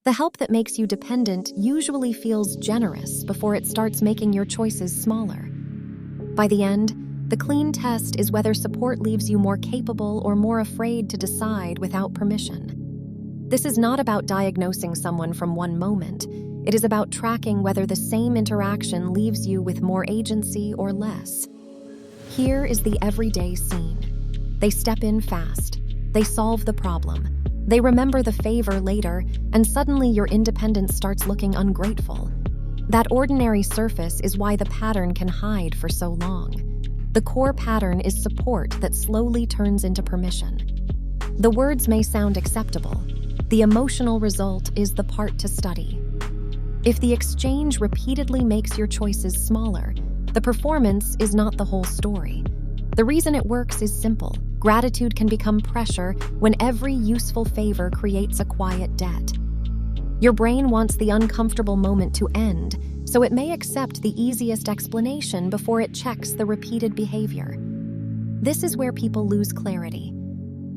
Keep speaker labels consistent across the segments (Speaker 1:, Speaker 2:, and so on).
Speaker 1: The help that makes you dependent usually feels generous before it starts making your choices smaller. By the end, the clean test is whether support leaves you more capable or more afraid to decide without permission. This is not about diagnosing someone from one moment. It is about tracking whether the same interaction leaves you with more agency or less. Here is the everyday scene. They step in fast. They solve the problem. They remember the favor later, and suddenly your independence starts looking ungrateful. That ordinary surface is why the pattern can hide for so long. The core pattern is support that slowly turns into permission. The words may sound acceptable. The emotional result is the part to study. If the exchange repeatedly makes your choices smaller, the performance is not the whole story. The reason it works is simple. Gratitude can become pressure when every useful favor creates a quiet debt. Your brain wants the uncomfortable moment to end, so it may accept the easiest explanation before it checks the repeated behavior. This is where people lose clarity.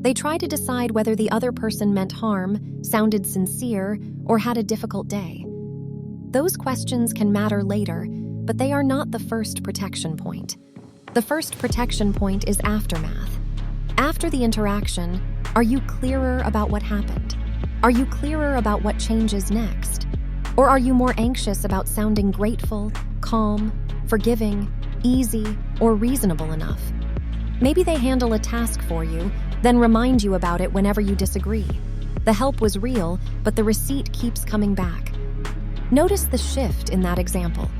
Speaker 1: They try to decide whether the other person meant harm, sounded sincere, or had a difficult day. Those questions can matter later, but they are not the first protection point. The first protection point is aftermath. After the interaction, are you clearer about what happened? Are you clearer about what changes next? Or are you more anxious about sounding grateful, calm, forgiving, easy, or reasonable enough? Maybe they handle a task for you, then remind you about it whenever you disagree. The help was real, but the receipt keeps coming back. Notice the shift in that example.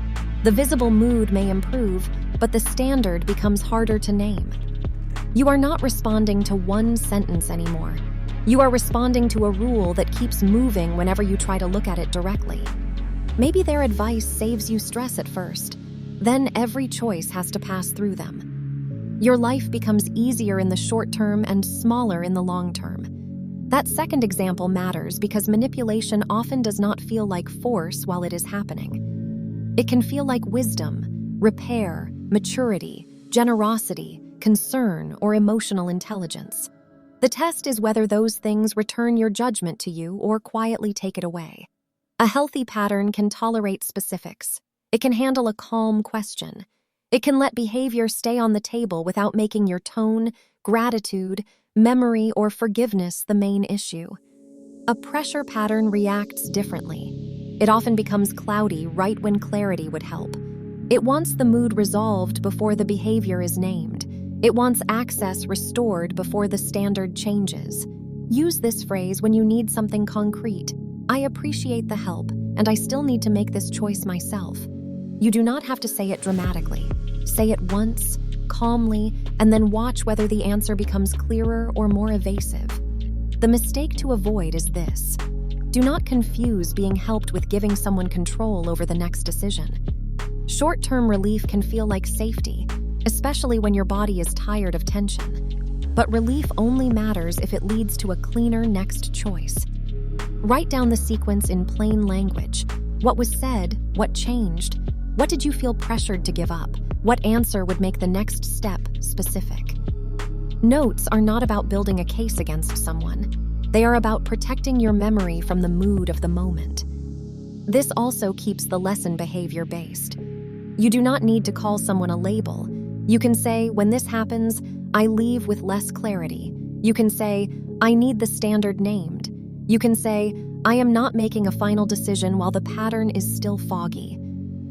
Speaker 1: The visible mood may improve, but the standard becomes harder to name. You are not responding to one sentence anymore. You are responding to a rule that keeps moving whenever you try to look at it directly. Maybe their advice saves you stress at first. Then every choice has to pass through them. Your life becomes easier in the short term and smaller in the long term. That second example matters because manipulation often does not feel like force while it is happening. It can feel like wisdom, repair, maturity, generosity, concern, or emotional intelligence. The test is whether those things return your judgment to you or quietly take it away. A healthy pattern can tolerate specifics. It can handle a calm question. It can let behavior stay on the table without making your tone, gratitude, memory, or forgiveness the main issue. A pressure pattern reacts differently. It often becomes cloudy right when clarity would help. It wants the mood resolved before the behavior is named. It wants access restored before the standard changes. Use this phrase when you need something concrete. I appreciate the help, and I still need to make this choice myself. You do not have to say it dramatically. Say it once, calmly, and then watch whether the answer becomes clearer or more evasive. The mistake to avoid is this. Do not confuse being helped with giving someone control over the next decision. Short-term relief can feel like safety, especially when your body is tired of tension. But relief only matters if it leads to a cleaner next choice. Write down the sequence in plain language. What was said? What changed? What did you feel pressured to give up? What answer would make the next step specific? Notes are not about building a case against someone. They are about protecting your memory from the mood of the moment. This also keeps the lesson behavior based. You do not need to call someone a label. You can say, when this happens, I leave with less clarity. You can say, I need the standard named. You can say, I am not making a final decision while the pattern is still foggy.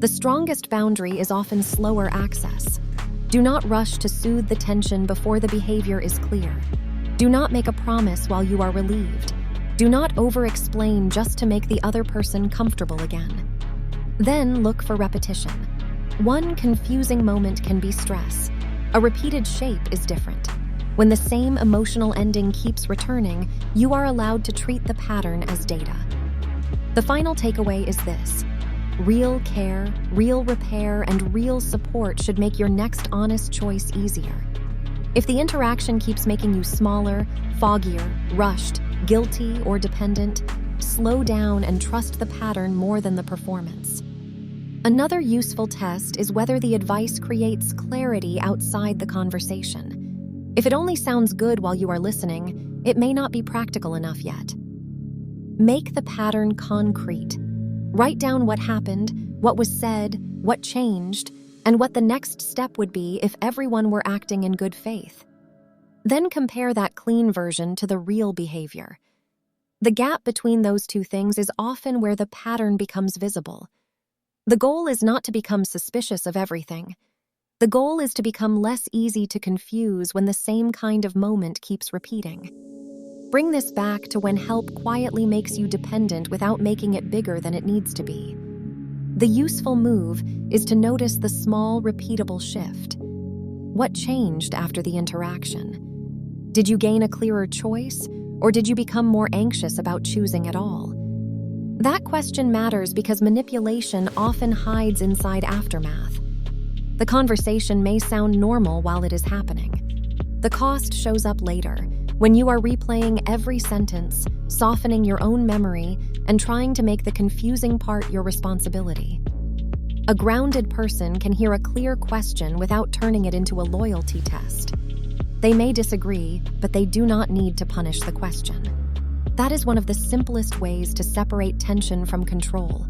Speaker 1: The strongest boundary is often slower access. Do not rush to soothe the tension before the behavior is clear. Do not make a promise while you are relieved. Do not over-explain just to make the other person comfortable again. Then look for repetition. One confusing moment can be stress. A repeated shape is different. When the same emotional ending keeps returning, you are allowed to treat the pattern as data. The final takeaway is this. Real care, real repair, and real support should make your next honest choice easier. If the interaction keeps making you smaller, foggier, rushed, guilty, or dependent, slow down and trust the pattern more than the performance. Another useful test is whether the advice creates clarity outside the conversation. If it only sounds good while you are listening, it may not be practical enough yet. Make the pattern concrete. Write down what happened, what was said, what changed, and what the next step would be if everyone were acting in good faith. Then compare that clean version to the real behavior. The gap between those two things is often where the pattern becomes visible. The goal is not to become suspicious of everything. The goal is to become less easy to confuse when the same kind of moment keeps repeating. Bring this back to when help quietly makes you dependent without making it bigger than it needs to be. The useful move is to notice the small, repeatable shift. What changed after the interaction? Did you gain a clearer choice, or did you become more anxious about choosing at all? That question matters because manipulation often hides inside aftermath. The conversation may sound normal while it is happening. The cost shows up later, when you are replaying every sentence, softening your own memory, and trying to make the confusing part your responsibility. A grounded person can hear a clear question without turning it into a loyalty test. They may disagree, but they do not need to punish the question. That is one of the simplest ways to separate tension from control.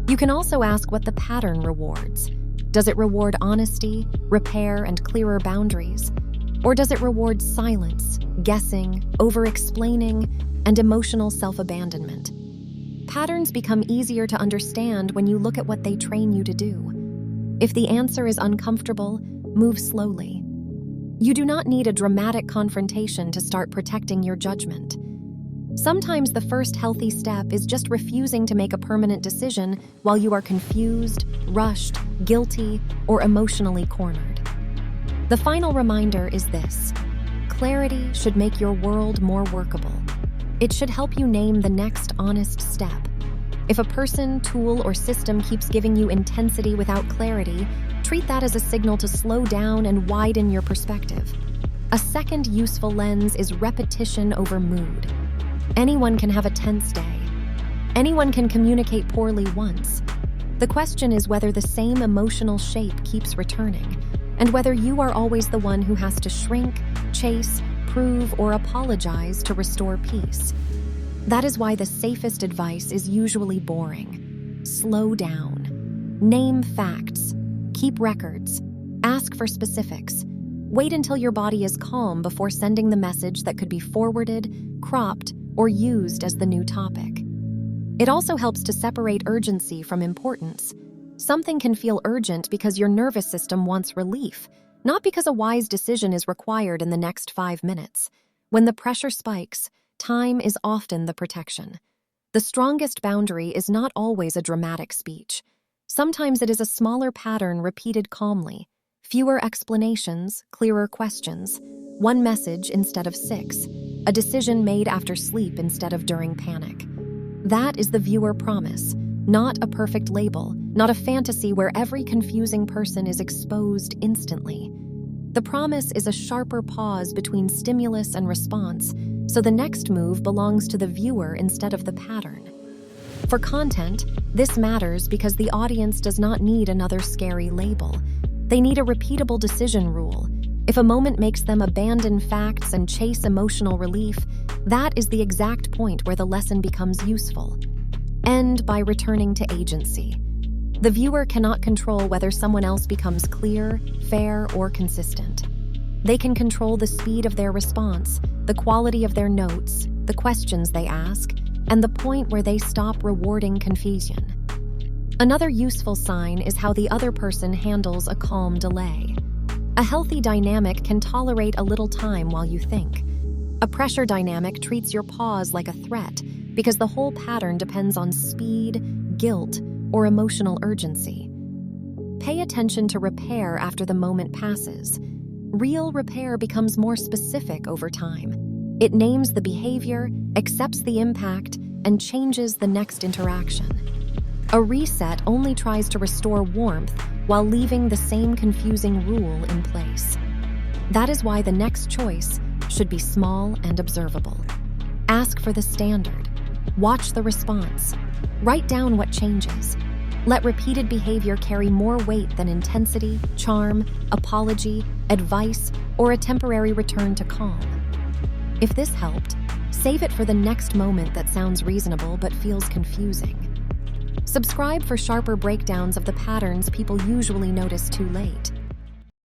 Speaker 1: You can also ask what the pattern rewards. Does it reward honesty, repair, and clearer boundaries? Or does it reward silence, guessing, over-explaining, and emotional self-abandonment? Patterns become easier to understand when you look at what they train you to do. If the answer is uncomfortable, move slowly. You do not need a dramatic confrontation to start protecting your judgment. Sometimes the first healthy step is just refusing to make a permanent decision while you are confused, rushed, guilty, or emotionally cornered. The final reminder is this: clarity should make your world more workable. It should help you name the next honest step. If a person, tool, or system keeps giving you intensity without clarity, treat that as a signal to slow down and widen your perspective. A second useful lens is repetition over mood. Anyone can have a tense day. Anyone can communicate poorly once. The question is whether the same emotional shape keeps returning, and whether you are always the one who has to shrink, chase, prove, or apologize to restore peace. That is why the safest advice is usually boring. Slow down. Name facts. Keep records. Ask for specifics. Wait until your body is calm before sending the message that could be forwarded, cropped, or used as the new topic. It also helps to separate urgency from importance. Something can feel urgent because your nervous system wants relief, not because a wise decision is required in the next 5 minutes. When the pressure spikes, time is often the protection. The strongest boundary is not always a dramatic speech. Sometimes it is a smaller pattern repeated calmly. Fewer explanations, clearer questions. One message instead of 6. A decision made after sleep instead of during panic. That is the viewer promise, not a perfect label, not a fantasy where every confusing person is exposed instantly. The promise is a sharper pause between stimulus and response, so the next move belongs to the viewer instead of the pattern. For content, this matters because the audience does not need another scary label. They need a repeatable decision rule. If a moment makes them abandon facts and chase emotional relief, that is the exact point where the lesson becomes useful. End by returning to agency. The viewer cannot control whether someone else becomes clear, fair, or consistent. They can control the speed of their response, the quality of their notes, the questions they ask, and the point where they stop rewarding confusion. Another useful sign is how the other person handles a calm delay. A healthy dynamic can tolerate a little time while you think. A pressure dynamic treats your pause like a threat because the whole pattern depends on speed, guilt, or emotional urgency. Pay attention to repair after the moment passes. Real repair becomes more specific over time. It names the behavior, accepts the impact, and changes the next interaction. A reset only tries to restore warmth while leaving the same confusing rule in place. That is why the next choice should be small and observable. Ask for the standard. Watch the response. Write down what changes. Let repeated behavior carry more weight than intensity, charm, apology, advice, or a temporary return to calm. If this helped, Save it for the next moment that sounds reasonable but feels confusing. Subscribe for sharper breakdowns of the patterns people usually notice too late.